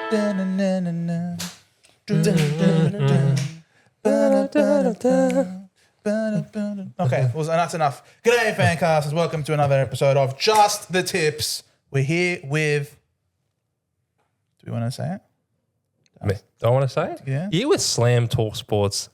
Okay, well, that's enough. G'day, fancasters. Welcome to another episode of Just the Tips. We're here with... Do we want to say it? Don't want to say it? Yeah. You're with SlamTalksSports.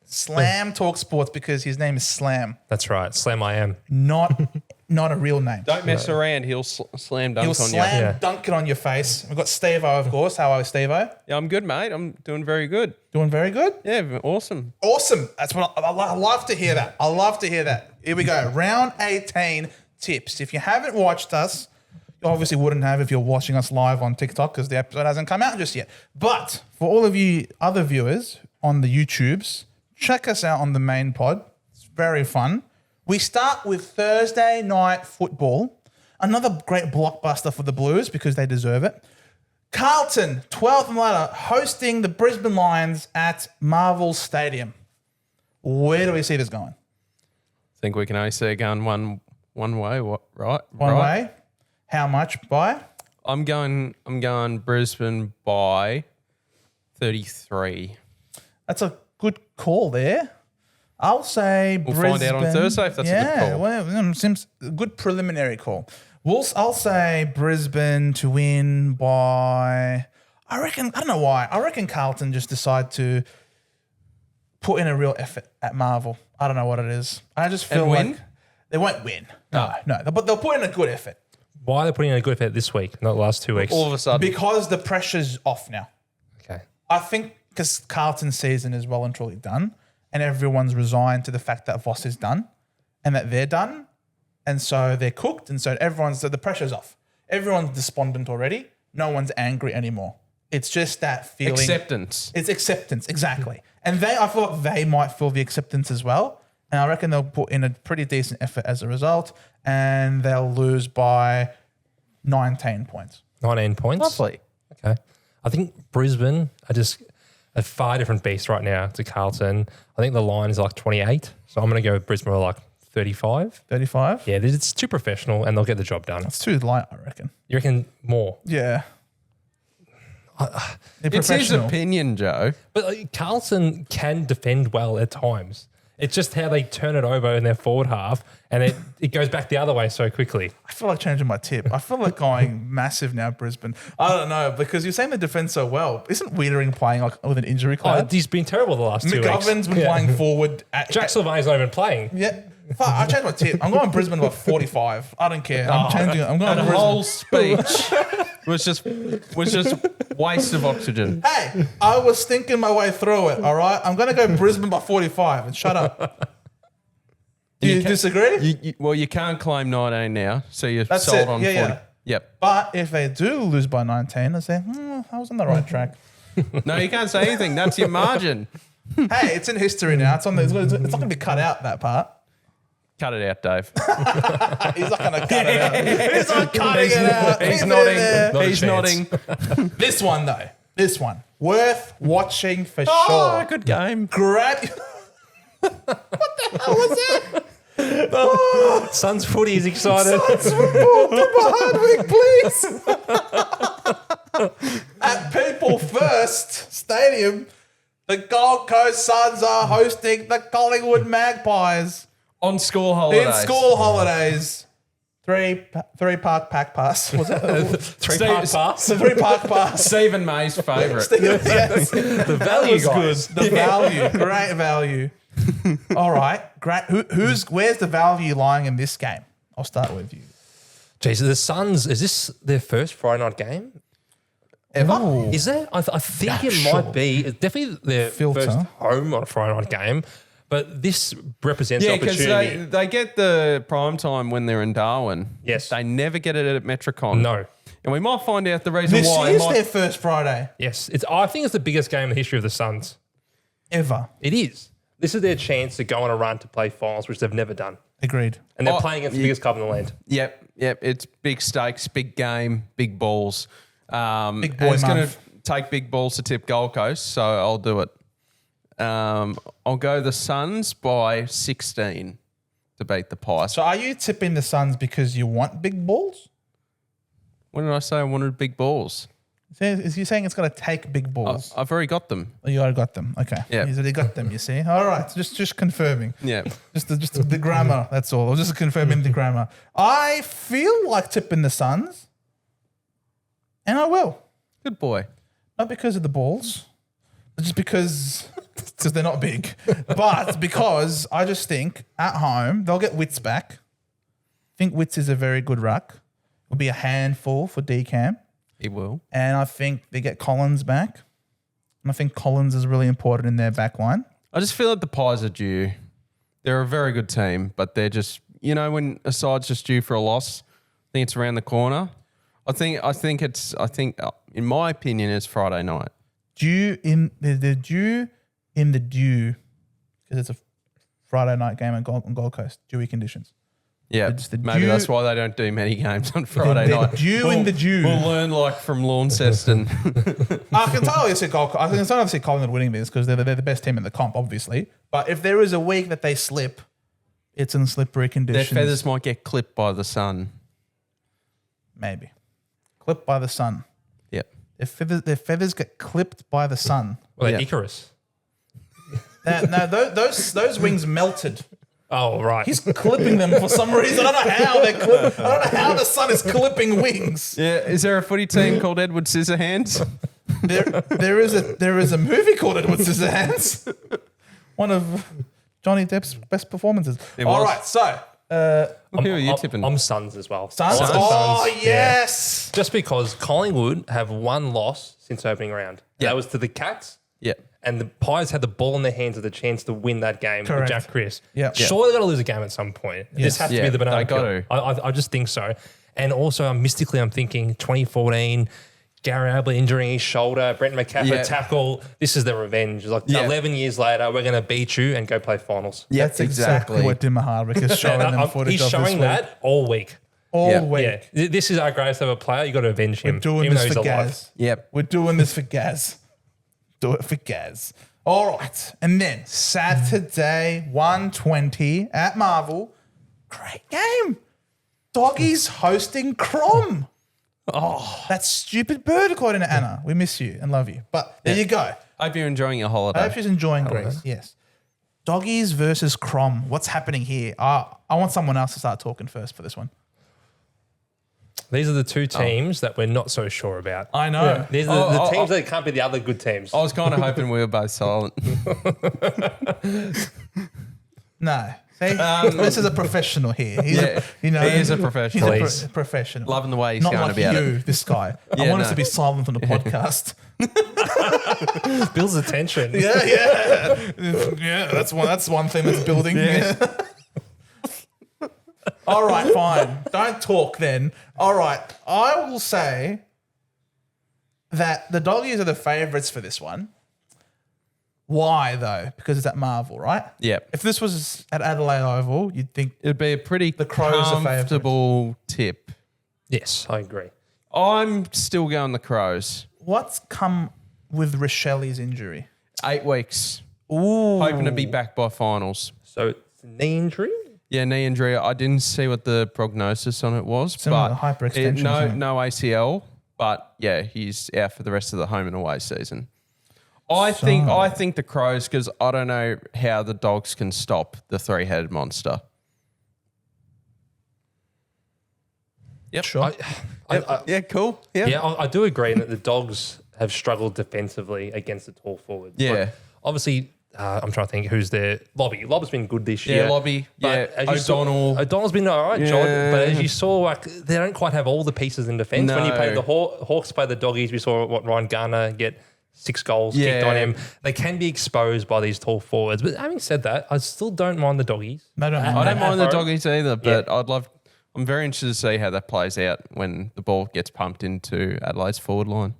SlamTalksSports because his name is Slam. That's right. Slam I am. Not a real name. Don't mess around. He'll slam dunk He'll on slam dunk it on your face. We've got Steveo, of course. How are you, Steveo? you. Yeah, I'm good, mate. I'm doing very good. Doing very good? Yeah, awesome. Awesome. That's what I love to hear that. I love to hear that. Here we go. Round 18 tips. If you haven't watched us, you obviously wouldn't have if you're watching us live on TikTok because the episode hasn't come out just yet. But for all of you other viewers on the YouTubes, check us out on the main pod. It's very fun. We start with Thursday night football. Another great blockbuster for the Blues because they deserve it. Carlton, 12th and later, hosting the Brisbane Lions at Marvel Stadium. Where do we see this going? I think we can only see it going one way. Right? One way. How much by? I'm going Brisbane by 33. That's a good call there. I'll say We'll Brisbane. find out on Thursday if that's a good call. Well, seems a good preliminary call. I'll say Brisbane to win by, I don't know why. I reckon Carlton just decide to put in a real effort at Marvel. I don't know what it is. I just feel like they won't win. No, but they'll put in a good effort. Why are they putting in a good effort this week, not the last 2 weeks? All of a sudden. Because the pressure's off now. Okay. I think because Carlton's season is well and truly done and everyone's resigned to the fact that Voss is done and that they're done and so they're cooked and so the pressure's off. Everyone's despondent already. No one's angry anymore. It's just that feeling. Acceptance. It's acceptance, exactly. And I feel like they might feel the acceptance as well. And I reckon they'll put in a pretty decent effort as a result and they'll lose by 19 points. 19 points? Lovely. Okay. I think Brisbane are just a far different beast right now to Carlton. I think the line is like 28. So I'm going to go with Brisbane like 35. 35? Yeah, it's too professional and they'll get the job done. It's too light, I reckon. You reckon more? Yeah. It's his opinion, Joe. But Carlton can defend well at times. It's just how they turn it over in their forward half and it goes back the other way so quickly. I feel like changing my tip. I feel like going massive now, Brisbane. I don't know, because you're saying they defend so well. Isn't Wiedering playing like with an injury cloud? He's been terrible the last 2 weeks. McGovern's been playing forward. Jack Sylvain's not even playing. Yeah. Fuck, I changed my tip. I'm going Brisbane by 45. I don't care. I'm changing it. I'm going That Brisbane. whole speech was just waste of oxygen. Hey, I was thinking my way through it, all right? I'm going to go Brisbane by 45 and shut up. Do you disagree? You can't claim 19 now, so you're That's sold it. on Yeah, 40. yeah. Yep. But if they do lose by 19, I say, I was on the right track. No, you can't say anything. That's your margin. Hey, it's in history now. It's not going to be cut out, that part. Cut it out, Dave. He's not going to cut it out. He's not cutting it out. He's nodding. He's nodding. This one, though. This one. Worth watching for Oh, sure. good game. Great. What the hell was that? Oh, Suns footy is excited. Suns football. Put my Hardwick, please. At People First Stadium, the Gold Coast Suns are hosting the Collingwood Magpies. On school holidays. In school holidays. Three park pack pass. Was it? Park pass. The 3 park pass. Stephen May's favourite. Yes. The value, guys. The value. Great value. All right. Great. Where's the value lying in this game? I'll start with you. Jeez, the Suns, is this their first Friday night game? Ever? Is it? I think Yeah, it sure. might be. It's definitely their Filter. first home on a Friday night game. But this represents Yeah, the because opportunity. they get the prime time when they're in Darwin. Yes. They never get it at Metricon. No. And we might find out the reason This why. is their first Friday Yes. I think it's the biggest game in the history of the Suns. ever. It is. This is their chance to go on a run to play finals, which they've never done. Agreed. And they're playing against the biggest club in the land. Yep. It's big stakes, big game, big balls. Big boy and it's going to month. take big balls to tip Gold Coast, so I'll do it. I'll go the Suns by 16 to beat the Pies. So are you tipping the Suns because you want big balls? When did I say I wanted big balls? So is you saying it's going to take big balls? I've already got them. Oh, you already got them. Okay. Yeah. He's already got them, you see. All right. Just confirming. Yeah. Just the grammar, that's all. I was just confirming the grammar. I feel like tipping the Suns, and I will. Good boy. Not because of the balls, but just because they're not big. But because I just think at home, they'll get Witts back. I think Witts is a very good ruck. It'll be a handful for D-Cam. He will. And I think they get Collins back. And I think Collins is really important in their back line. I just feel like the Pies are due. They're a very good team, but they're just, when a side's just due for a loss, I think it's around the corner. I think in my opinion, it's Friday night. They're due in the dew because it's a Friday night game on Gold Coast, dewy conditions. Yeah, maybe dew- that's why they don't do many games on Friday They're night. due in the dew. We'll learn from Launceston. I can totally see Collingwood winning this because they're the best team in the comp, obviously. But if there is a week that they slip, it's in slippery conditions. Their feathers might get clipped by the sun. Maybe. Clipped by the sun. Yep. Their feathers get clipped by the sun. Well, Yeah. Icarus. No, those wings melted. Oh, right. He's clipping them for some reason. I don't know how I don't know how the sun is clipping wings. Yeah, is there a footy team called Edward Scissorhands? There is a movie called Edward Scissorhands. One of Johnny Depp's best performances. All right, so Who are you tipping? I'm Suns as well. Suns. I like the Oh Suns, yes. Just because Collingwood have one loss since opening round. Yeah. That was to the Cats. Yeah. And the Pies had the ball in their hands with a chance to win that game Correct. with Jack Chris. Yeah. Sure, they got to lose a game at some point. This has to Yeah, be the banana they got peel. to. I just think so. And also, mystically, I'm thinking 2014, Gary Abley injuring his shoulder, Brent McCaffrey tackle. This is the revenge. Like 11 years later, we're going to beat you and go play finals. Yeah, That's exactly what Dimmer Hardwick is showing them footage He's of this showing week. that all week. All week. Yeah, this is our greatest ever player. You got to avenge him. We're doing even this though he's for alive. Gaz. Yep. We're doing this for Gaz. Do it for Gaz. All right. And then Saturday, 1:20 at Marvel. Great game. Doggies hosting Crom. Oh, that stupid bird, according to Anna. We miss you and love you. But there you go. Hope you're enjoying your holiday. I hope she's enjoying Greece. Yes. Doggies versus Crom. What's happening here? I want someone else to start talking first for this one. These are the two teams that we're not so sure about. I know. These are the teams that can't be the other good teams. I was kind of hoping we were both silent. No. See, this is a professional here. He's he is a professional. He's a professional. Loving the way he's Not going like about you, it. this guy. I Yeah, want us no. to be silent on the podcast. Builds attention. Yeah. That's one thing that's building. Yeah. All right, fine. Don't talk then. All right. I will say that the Doggies are the favourites for this one. Why though? Because it's at Marvel, right? Yep. If this was at Adelaide Oval, you'd think It'd be a pretty Crows are comfortable tip. Yes, I agree. I'm still going the Crows. what's come with Rochelle's injury? 8 weeks. Ooh. Hoping to be back by finals. So it's a knee injury? Yeah, knee injury. I didn't see what the prognosis on it was. Similar but to hyperextension, no isn't it? no ACL. But yeah, he's out for the rest of the home and away season. I think the Crows, because I don't know how the Dogs can stop the three-headed monster. Yep. Sure. Yeah, cool. Yeah. Yeah, I do agree that the Dogs have struggled defensively against the tall forwards. Yeah. Like, obviously, I'm trying to think who's there. Lobby. Lobby's been good this year. Yeah, Lobby. But Yeah, as you O'Donnell. O'Donnell's been all right, John. Yeah. But as you saw, like they don't quite have all the pieces in defence. When you No. play the Hawks, play the Doggies. We saw what Ryan Garner get 6 goals kicked Yeah. on him. They can be exposed by these tall forwards. But having said that, I still don't mind the Doggies. I don't mind. I don't mind the home. Doggies either, but I'm very interested to see how that plays out when the ball gets pumped into Adelaide's forward line.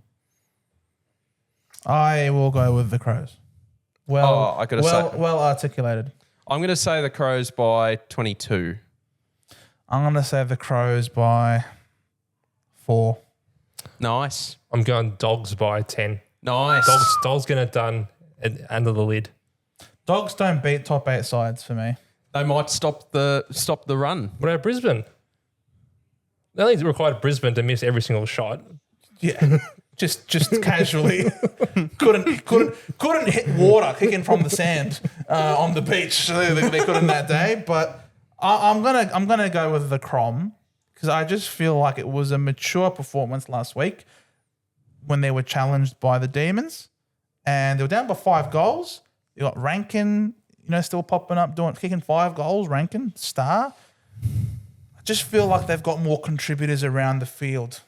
I will go with the Crows. Well, I gotta say- well articulated. I'm going to say the Crows by 22. I'm going to say the Crows by 4. Nice. I'm going Dogs by 10. Nice. Dogs getting it done under the lid. Dogs don't beat top 8 sides for me. They might stop the run. What about Brisbane? They only required Brisbane to miss every single shot. Yeah. just casually. couldn't hit water kicking from the sand on the beach. They couldn't that day. But I'm gonna go with the Crom because I just feel like it was a mature performance last week when they were challenged by the Demons, and they were down by 5 goals. You got Rankin, still popping up, kicking 5 goals. Rankin, star. I just feel like they've got more contributors around the field.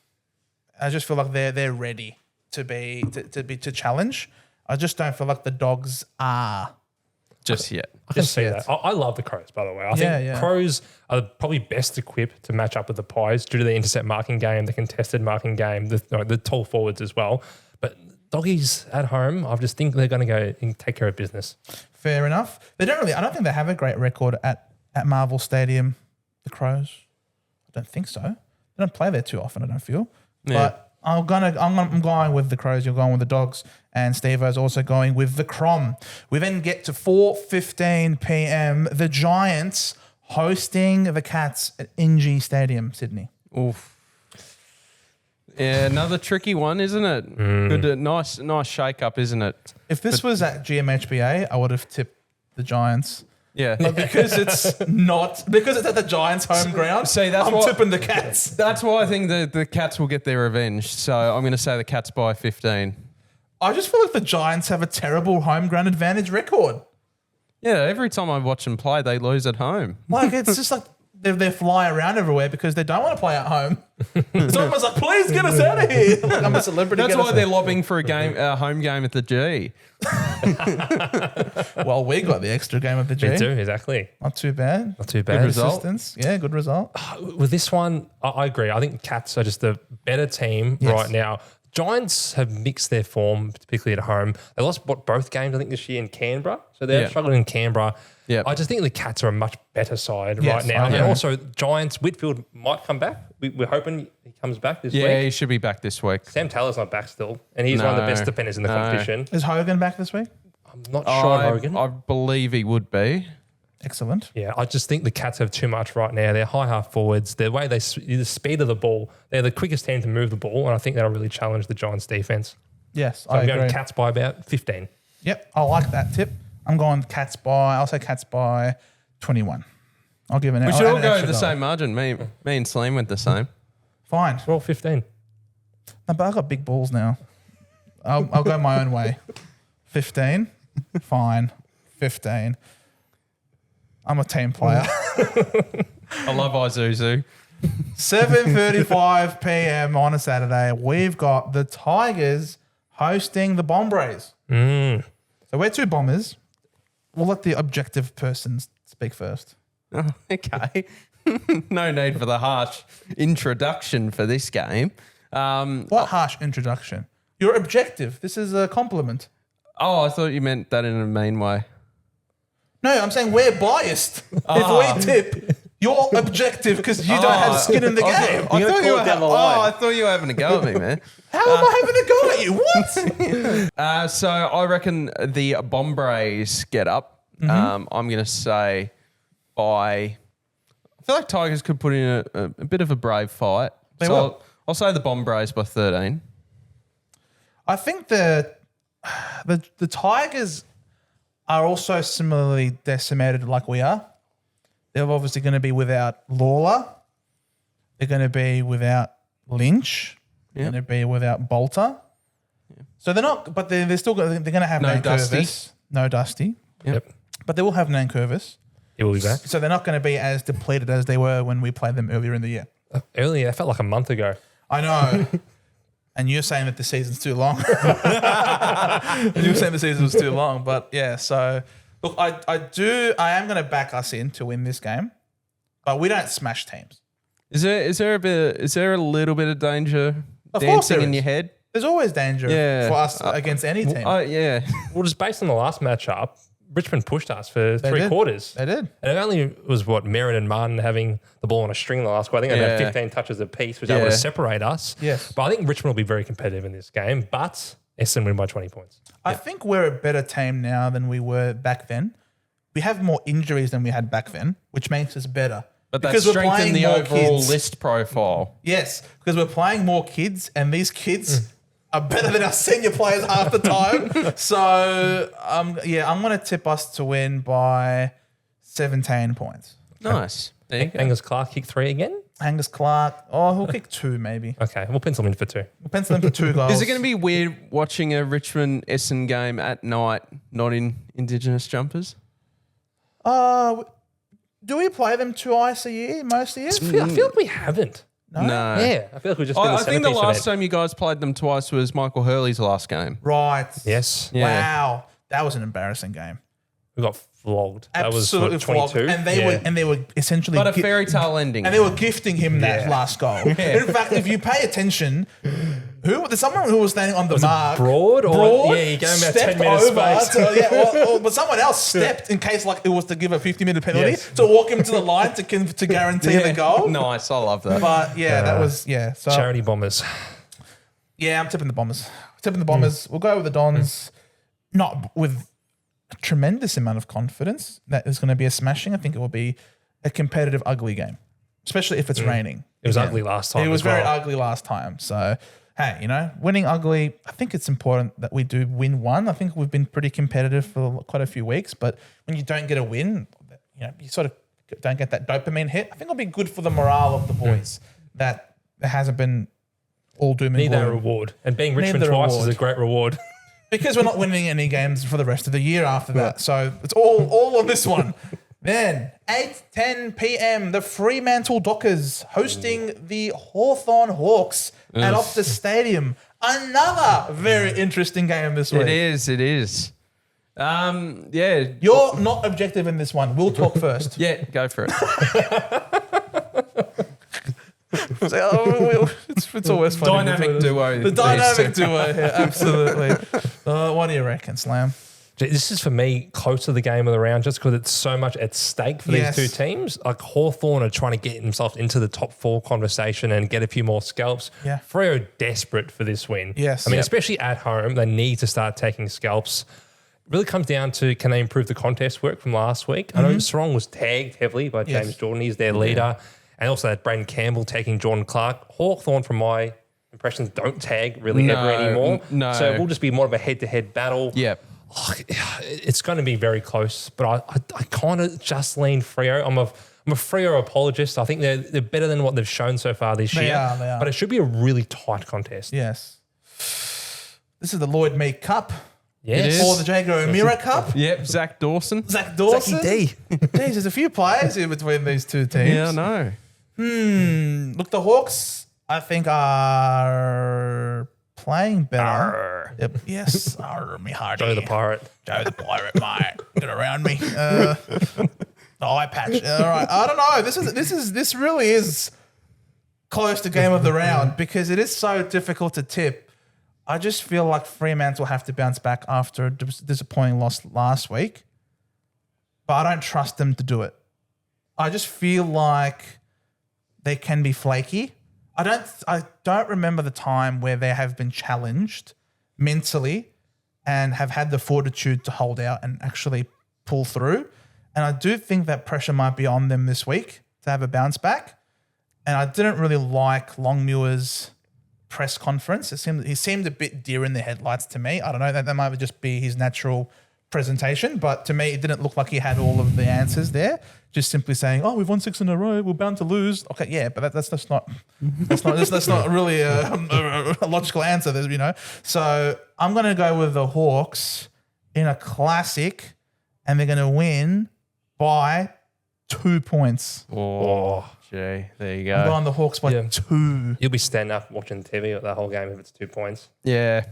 I just feel like they're ready to challenge. I just don't feel like the Dogs are just yet. I can see that. I love the Crows, by the way. I think Crows are probably best equipped to match up with the Pies due to the intercept marking game, the contested marking game, the tall forwards as well. But Doggies at home, I just think they're going to go and take care of business. Fair enough. I don't think they have a great record at Marvel Stadium, the Crows. I don't think so. They don't play there too often, I don't feel. Yeah. But I'm going with the Crows. You're going with the Dogs, and Stevo's also going with the Crom. We then get to 4:15 p.m. The Giants hosting the Cats at NG Stadium, Sydney. Oof. Yeah, another tricky one, isn't it? Good, nice shake up, isn't it? If this was at GMHBA, I would have tipped the Giants. Yeah, but because it's at the Giants' home ground. See, I'm tipping the Cats. That's why I think the Cats will get their revenge. So I'm going to say the Cats by 15. I just feel like the Giants have a terrible home ground advantage record. Yeah, every time I watch them play, they lose at home. Like it's just like they fly around everywhere because they don't want to play at home. So everyone's like, please get us out of here. Like, I'm a celebrity. That's why they're lobbying for a home game at the G. Well, we got the extra game at the G. Me too, exactly. Not too bad. Good result. Yeah, good result. With this one, I agree. I think Cats are just a better team right now. Giants have mixed their form, particularly at home. They lost both games, I think, this year in Canberra. So they're struggling in Canberra. Yeah, I just think the Cats are a much better side right now. And also, Giants, Whitfield might come back. We're hoping he comes back this week. Yeah, he should be back this week. Sam Taylor's not back still, and he's one of the best defenders in the competition. Is Hogan back this week? I'm not sure, Hogan. I believe he would be. Excellent. Yeah, I just think the Cats have too much right now. They're high half forwards. The way the speed of the ball, they're the quickest team to move the ball, and I think that'll really challenge the Giants' defense. Yes, so I'm going Cats by about 15. Yep, I like that tip. I'm going Cats by 21. I'll give an. We should all go the same margin. Me and Slam went the same. Fine. We're all 15. No, but I've got big balls now. I'll go my own way. 15. Fine. 15. I'm a team player. I love Isuzu. 7:35 p.m. on a Saturday. We've got the Tigers hosting the Bombers. So we're two Bombers. We'll let the objective persons speak first. Oh, okay. No need for the harsh introduction for this game. What harsh introduction? You're objective. This is a compliment. Oh, I thought you meant that in a mean way. No, I'm saying we're biased. If we tip, you're objective because you don't have skin in the game. I thought you were having a go at me, man. How am I having a go at you? What? So I reckon the Bombers get up. I'm going to say I feel like Tigers could put in a bit of a brave fight. They will. I'll say the Bombers by 13. I think the Tigers are also similarly decimated like we are. They're obviously going to be without Lawler. They're going to be without Lynch. They're going to be without Bolter. So they're not, but they're still they're going to have no Nankervis. No Dusty. Yep. But they will have Nankervis. He will be back. So they're not going to be as depleted as they were when we played them earlier in the year. Earlier, that felt like a month ago. I know. And you're saying that the season's too long. You were saying the season was too long. But yeah, so look, I am going to back us in to win this game, but we don't smash teams. Is there a little bit of danger Of course dancing there in is. your head? There's always danger for us against any team. Yeah. Well, just based on the last matchup, Richmond pushed us for three quarters. They did. And it only was Merrin and Martin having the ball on a string the last quarter. I think they had 15 touches apiece, which was able to separate us. Yes. But I think Richmond will be very competitive in this game, but Essendon win by 20 points. I think we're a better team now than we were back then. We have more injuries than we had back then, which makes us better. But that strengthened the overall kids. list profile. Yes, because we're playing more kids, and these kids are better than our senior players half the time. So, I'm going to tip us to win by 17 points. Nice. There you go. Angus Clark kick 3 again? Angus Clark, he'll kick 2 maybe. Okay, we'll pencil him in for 2. We'll pencil him for 2 goals. Is it going to be weird watching a Richmond Essendon game at night, not in Indigenous jumpers? Do we play them twice a year, most years? I feel like we haven't. No. Yeah, I feel like we've just been I the think the centrepiece last of it. time you guys played them twice was Michael Hurley's last game. Right. Yes. Yeah. Wow. That was an embarrassing game. We got flogged. Absolutely that was what, 22? flogged. And they were essentially But a fairy tale ending. and they were gifting him that last goal. In fact, if you pay attention, there's someone who was standing on the mark. Broad? Yeah, he gave him about 10 minutes space. But someone else stepped in case like it was to give a 50-minute penalty to walk him to the line to guarantee the goal. Nice, I love that. But that was So Charity Bombers. yeah, I'm tipping the Bombers. We'll go with the Dons, not with a tremendous amount of confidence that is going to be a smashing. I think it will be a competitive, ugly game, especially if it's raining. It was ugly last time. It was as well. very ugly last time. So, hey, winning ugly, I think it's important that we do win one. I think we've been pretty competitive for quite a few weeks, but when you don't get a win, you sort of don't get that dopamine hit. I think it'll be good for the morale of the boys that it hasn't been all doom and Need that gloom. reward. And being Richmond the twice reward. is a great reward. Because we're not winning any games for the rest of the year after that. So it's all on this one. Then 8:10 p.m. the Fremantle Dockers hosting the Hawthorn Hawks at Optus Stadium. Another very interesting game this week. It is. Yeah. You're not objective in this one. We'll talk first. Yeah, go for it. It's always fun. Dynamic duo. The dynamic duo here, absolutely. What do you reckon, Slam? This is for me close to the game of the round just because it's so much at stake for Yes. these two teams. Like Hawthorn are trying to get themselves into the top 4 conversation and get a few more scalps. Yeah. Freo are desperate for this win. Yes. I mean, Yep. especially at home, they need to start taking scalps. It really comes down to can they improve the contest work from last week? I know Sarong was tagged heavily by James Yes. Jordan. He's their leader. And also that Braden Campbell taking Jordan Clark. Hawthorn, from my impressions, don't tag really ever anymore. No. So it will just be more of a head-to-head battle. Yep. Oh, it's going to be very close, but I kind of just lean Freo. I'm a Freo apologist. I think they're better than what they've shown so far this They year. are. But it should be a really tight contest. Yes. This is the Lloyd Mead Cup. Yes. Or the Jago O'Meara Cup. Yep, Zach Dawson. Zach Dawson. Zachy D. Jeez, there's a few players in between these two teams. Yeah, I know. Look, the Hawks, I think, are playing better. Yep. Yes. Me hardy. Joe the Pirate. Joe the Pirate, mate. Get around me. The eye patch. All right. I don't know. This really is close to game of the round because it is so difficult to tip. I just feel like Fremantle will have to bounce back after a disappointing loss last week, but I don't trust them to do it. I just feel like they can be flaky. I don't remember the time where they have been challenged mentally and have had the fortitude to hold out and actually pull through. And I do think that pressure might be on them this week to have a bounce back. And I didn't really like Longmuir's press conference. He seemed a bit deer in the headlights to me. I don't know, that might just be his natural presentation, but to me, it didn't look like he had all of the answers there. Just simply saying, "Oh, we've won 6 in a row. We're bound to lose." Okay, yeah, but that's not really a logical answer. So I'm going to go with the Hawks in a classic, and they're going to win by 2 points. Oh, gee, there you I'm go. going the Hawks by 2. You'll be standing up watching TV that whole game if it's 2 points. Yeah,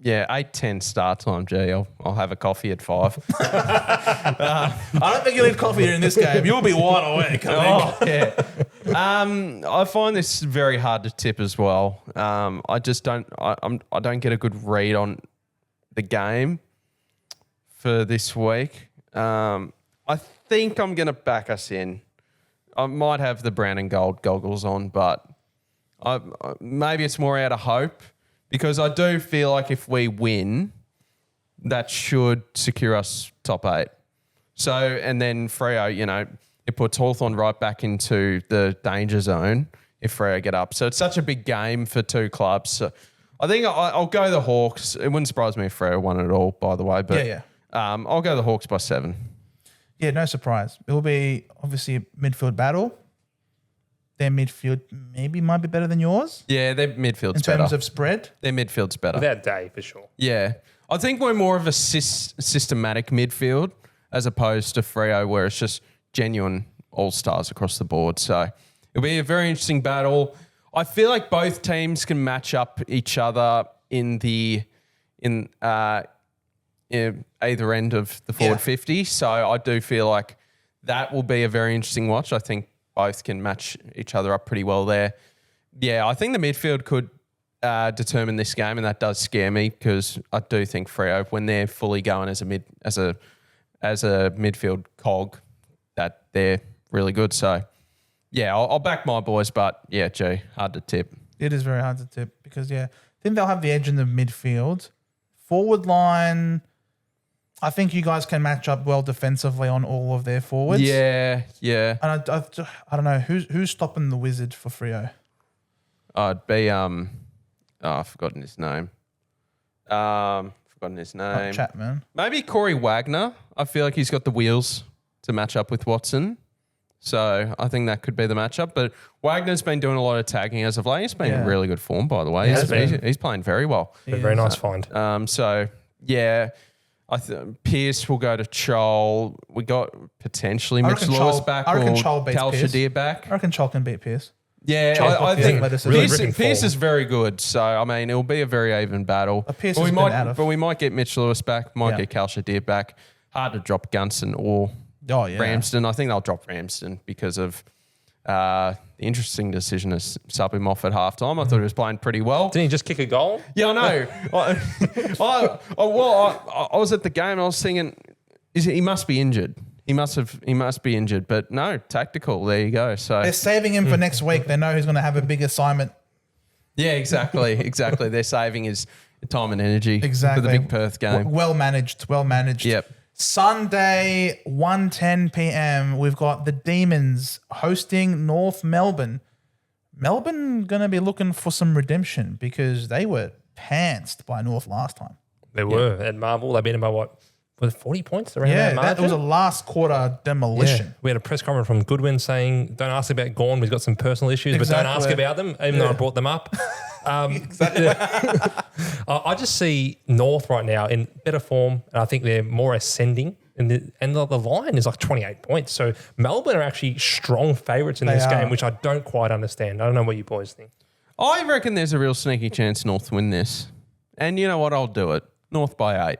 8:10 start time. Gee, I'll have a coffee at 5. I don't think you need coffee in this game. You'll be wide awake. Yeah. I find this very hard to tip as well. I just don't. I don't get a good read on the game for this week. I think I'm going to back us in. I might have the brown and gold goggles on, but maybe it's more out of hope because I do feel like if we win, that should secure us top 8. So, and then Freo, it puts Hawthorn right back into the danger zone if Freo get up. So it's such a big game for two clubs. So I think I'll go the Hawks. It wouldn't surprise me if Freo won it all, by the way. But Yeah. I'll go the Hawks by 7. Yeah, no surprise. It will be obviously a midfield battle. Their midfield might be better than yours Yeah, their midfield's in better. terms of spread. Their midfield's better. Without Day, for sure. Yeah. I think we're more of a systematic midfield as opposed to Freo, where it's just genuine all-stars across the board. So it'll be a very interesting battle. I feel like both teams can match up each other in either end of the forward 50. So I do feel like that will be a very interesting watch. I think both can match each other up pretty well there. Yeah, I think the midfield could determine this game, and that does scare me because I do think Freo, when they're fully going as a midfield cog, that they're really good. So yeah, I'll back my boys, but yeah, gee, hard to tip. It is very hard to tip because, I think they'll have the edge in the midfield. Forward line, I think you guys can match up well defensively on all of their forwards. Yeah. And I don't know, who's stopping the Wizard for Freo? I'd be I've forgotten his name. Chapman. Maybe Corey Wagner. I feel like he's got the wheels to match up with Watson. So I think that could be the matchup. But Wagner's been doing a lot of tagging as of late. He's been in really good form, by the way. He's playing very well. A very nice find. So, yeah, Pierce will go to Chol. We got potentially Mitch Lewis back or Cal Shadir back. I reckon Chol can beat Pierce. Yeah, I think Pierce is very good. So, I mean, it'll be a very even battle. But we might get Mitch Lewis back, get Cal Shadir back. Hard to drop Gunson or Ramsden. I think they'll drop Ramsden because of the interesting decision to sub him off at halftime. I thought he was playing pretty well. Didn't he just kick a goal? Yeah, I know. I was at the game and I was thinking, he must be injured. He must be injured. But no, tactical. There you go. So they're saving him for next week. They know he's going to have a big assignment. Yeah, exactly. They're saving his time and energy for the big Perth game. Well managed. Yep. Sunday, 1:10 p.m. We've got the Demons hosting North Melbourne. Melbourne going to be looking for some redemption because they were pantsed by North last time. They were at Marvel. They beat them by what? Was it 40 points around that margin? It was a last quarter demolition. Yeah. We had a press conference from Goodwin saying, don't ask about Gorn. We've got some personal issues, but don't ask about them, even though I brought them up. Exactly. I just see North right now in better form, and I think they're more ascending. And the line is like 28 points. So Melbourne are actually strong favourites in this game, which I don't quite understand. I don't know what you boys think. I reckon there's a real sneaky chance North win this. And you know what? I'll do it. North by 8.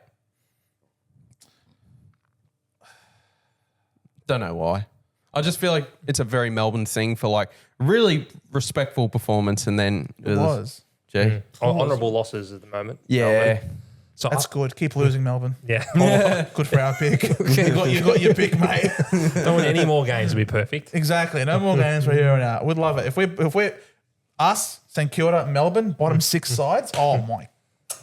Don't know why. I just feel like it's a very Melbourne thing for like really respectful performance and then It was. Honourable losses at the moment. Yeah. Melbourne. So That's good. Keep losing, Melbourne. Yeah. Good for our pick. you got your pick, mate. Don't want any more games to be perfect. Exactly. No more games for here and out. We'd love it. If we're us, St Kilda, Melbourne, bottom 6 sides, oh my.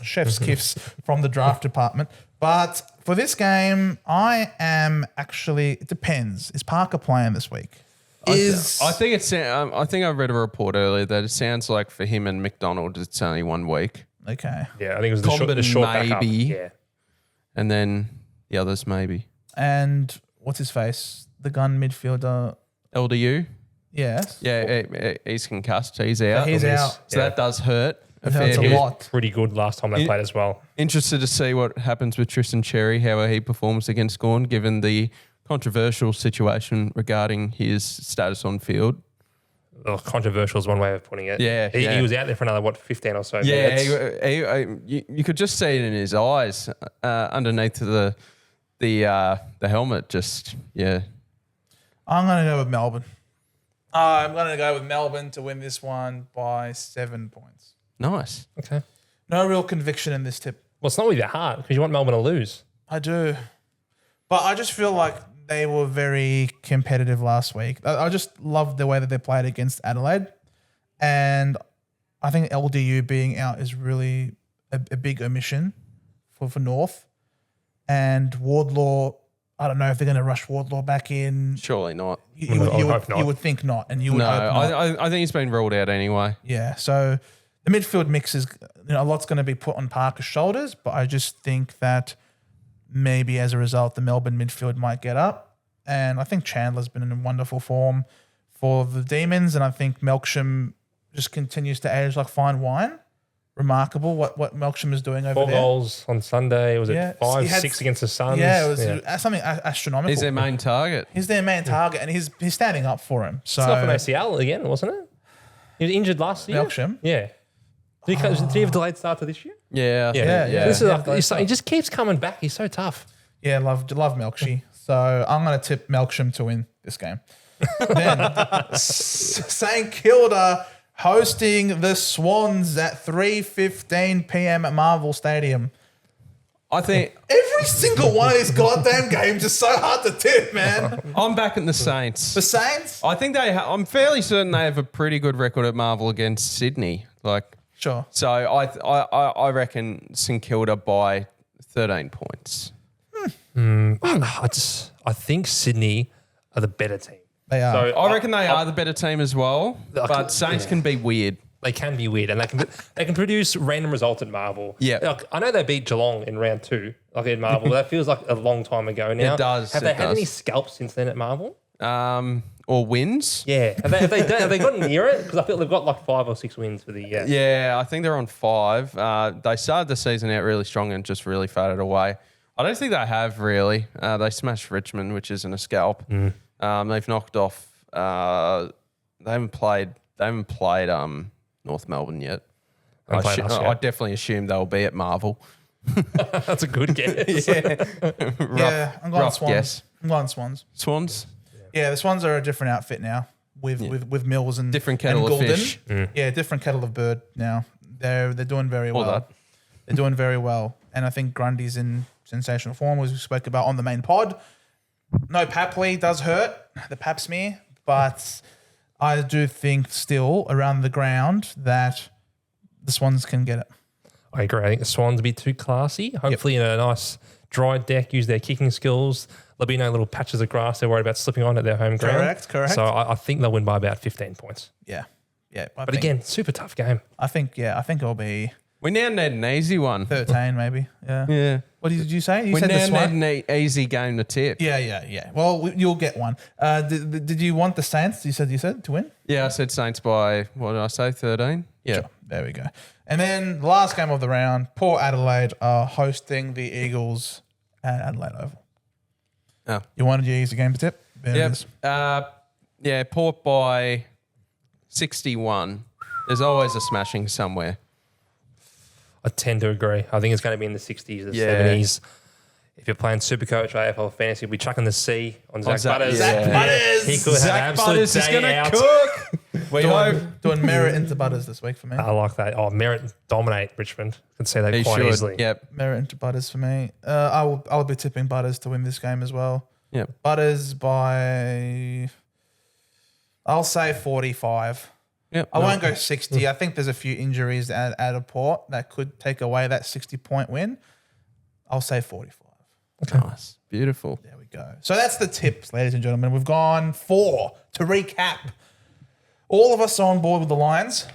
Chef's kiss from the draft department. But for this game, I am actually, it depends. Is Parker playing this week? I think I read a report earlier that it sounds like for him and McDonald, it's only 1 week. Okay. Yeah, I think it was the short backup. Yeah. And then the others maybe. And what's his face? The gun midfielder. LDU? Yes. Yeah, he's concussed. He's out. He's out. So that does hurt. It hurts a lot. Pretty good last time they played as well. Interested to see what happens with Tristan Cherry, how he performs against Gorn, given the controversial situation regarding his status on field. Oh, controversial is one way of putting it. Yeah, he was out there for another 15 or so minutes. You could just see it in his eyes underneath the helmet. Just I'm going to go with Melbourne. I'm going to go with Melbourne to win this one by 7 points. Nice. Okay. No real conviction in this tip. Well, it's not really that hard because you want Melbourne to lose. I do. But I just feel like they were very competitive last week. I just loved the way that they played against Adelaide. And I think LDU being out is really a big omission for North. And Wardlaw, I don't know if they're going to rush Wardlaw back in. Surely not. You would think not. And you would hope not. I think he's been ruled out anyway. Yeah. So the midfield mix is, a lot's going to be put on Parker's shoulders, but I just think that maybe as a result, the Melbourne midfield might get up. And I think Chandler's been in wonderful form for the Demons, and I think Melksham just continues to age like fine wine. Remarkable what Melksham is doing over 4 there. 4 goals on Sunday. Was it 5, 6 against the Suns? Yeah, it was something astronomical. He's their main target. He's their main target, and he's standing up for him. So It's not from ACL again, wasn't it? He was injured last year. Melksham? Yeah. Did he have a delayed start to this year? Yeah. Yeah. This is he just keeps coming back. He's so tough. Yeah, love Melksham. So I'm going to tip Melksham to win this game. Then St Kilda hosting the Swans at 3:15 p.m. at Marvel Stadium. I think Every single one of these goddamn games is so hard to tip, man. I'm backing the Saints. The Saints? I think I'm fairly certain they have a pretty good record at Marvel against Sydney. Sure. So I reckon St Kilda by 13 points. I think Sydney are the better team. They are. So I reckon they are the better team as well. But Saints can be weird. They can be weird, and they can produce random results at Marvel. Yeah. Like, I know they beat Geelong in round 2, like in Marvel. But that feels like a long time ago now. It does. Have they had any scalps since then at Marvel? Or wins. Yeah. Have they gotten near it? Because I feel they've got like 5 or 6 wins for the year. Yeah, I think they're on 5. They started the season out really strong and just really faded away. I don't think they have really. They smashed Richmond, which isn't a scalp. They've knocked off. They haven't played North Melbourne yet. I definitely assume they'll be at Marvel. That's a good guess. I'm going Swans. Guess. I'm going Swans. Swans. Yeah, the Swans are a different outfit now with Mills and Different kettle and of Goulden. fish. Yeah, different kettle of bird now. They're doing very well. that. They're doing very well, and I think Grundy's in sensational form, as we spoke about on the main pod. No, Papley does hurt, the pap smear, but I do think still around the ground that the Swans can get it. I agree. I think the Swans will be too classy. Hopefully in a nice dry deck, use their kicking skills. There'll be no little patches of grass they're worried about slipping on at their home ground. Correct. So I think they'll win by about 15 points. Yeah. But again, super tough game. I think it'll be We now need an easy one. 13 maybe. Yeah. Yeah. What did you say? You We said the now Swans? need an easy game to tip. Yeah. Well, you'll get one. Did you want the Saints? You said to win? Yeah, I said Saints by, what did I say, 13? Yeah. Sure. There we go. And then the last game of the round, Port Adelaide are hosting the Eagles at Adelaide Oval. Oh. You wanted your easy game to tip? There it Yep. is. Port by 61. There's always a smashing somewhere. I tend to agree. I think it's going to be in the 60s, the 70s. If you're playing Supercoach or AFL Fantasy, we'll be chucking the C on Zach Butters. Zach Butters! He could have an absolute Butters is day going to out. cook. We hope. Doing merit into Butters this week for me. I like that. Oh, Merritt dominate Richmond. I can see that He quite should. easily. Yep. Merit into Butters for me. I'll be tipping Butters to win this game as well. Yep. Butters by, I'll say 45. Yep. I won't go 60. I think there's a few injuries at a Port that could take away that 60-point win. I'll say 45. Nice. Beautiful. There we go. So that's the tips, ladies and gentlemen. We've gone 4. To recap, all of us are on board with the Lions.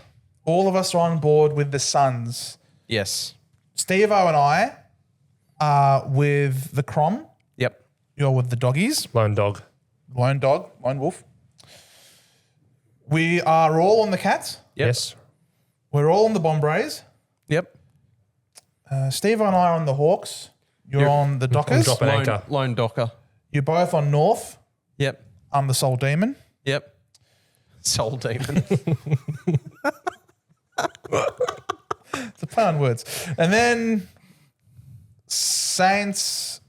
All of us are on board with the Suns. Yes. Steveo and I are with the Crom. Yep. You're with the Doggies. Lone dog. Lone Dog. Lone Wolf. We are all on the Cats. Yep. Yes. We're all on the Bombrays. Yep. Steve and I are on the Hawks. You're on the Dockers. Drop an anchor. Lone Docker. You're both on North. Yep. I'm the Soul Demon. Yep. Soul Demon. It's a play on words. And then Saints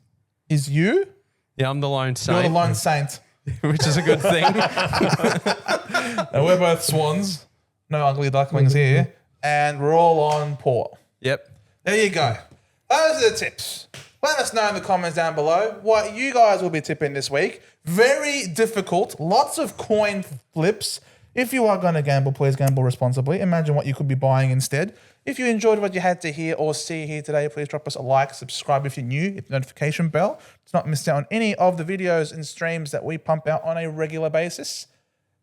is you. Yeah, I'm the Lone You're Saint. the Lone Saint. Which is a good thing. And we're both Swans. No ugly ducklings here. And we're all on Port. Yep. There you go. Those are the tips. Let us know in the comments down below what you guys will be tipping this week. Very difficult. Lots of coin flips. If you are going to gamble, please gamble responsibly. Imagine what you could be buying instead. If you enjoyed what you had to hear or see here today, please drop us a like, subscribe if you're new, hit the notification bell to not miss out on any of the videos and streams that we pump out on a regular basis.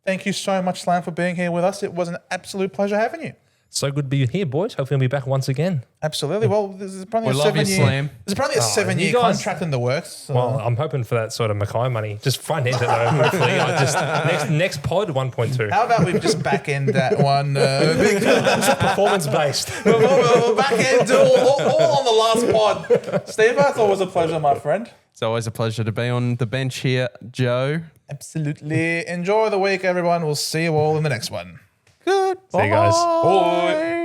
Thank you so much, Slam, for being here with us. It was an absolute pleasure having you. So good to be here, boys. Hopefully we'll be back once again. Absolutely. Well, there's probably We love you, Slam. There's probably a 7-year you guys- contract in the works. So. Well, I'm hoping for that sort of Mackay money. Just front end it though, hopefully. Next pod, 1.2. How about we just back end that one? Performance based. We'll back end all on the last pod. Steve, it's always a pleasure, my friend. It's always a pleasure to be on the bench here, Joe. Absolutely. Enjoy the week, everyone. We'll see you all in the next one. Good. See you guys. Bye.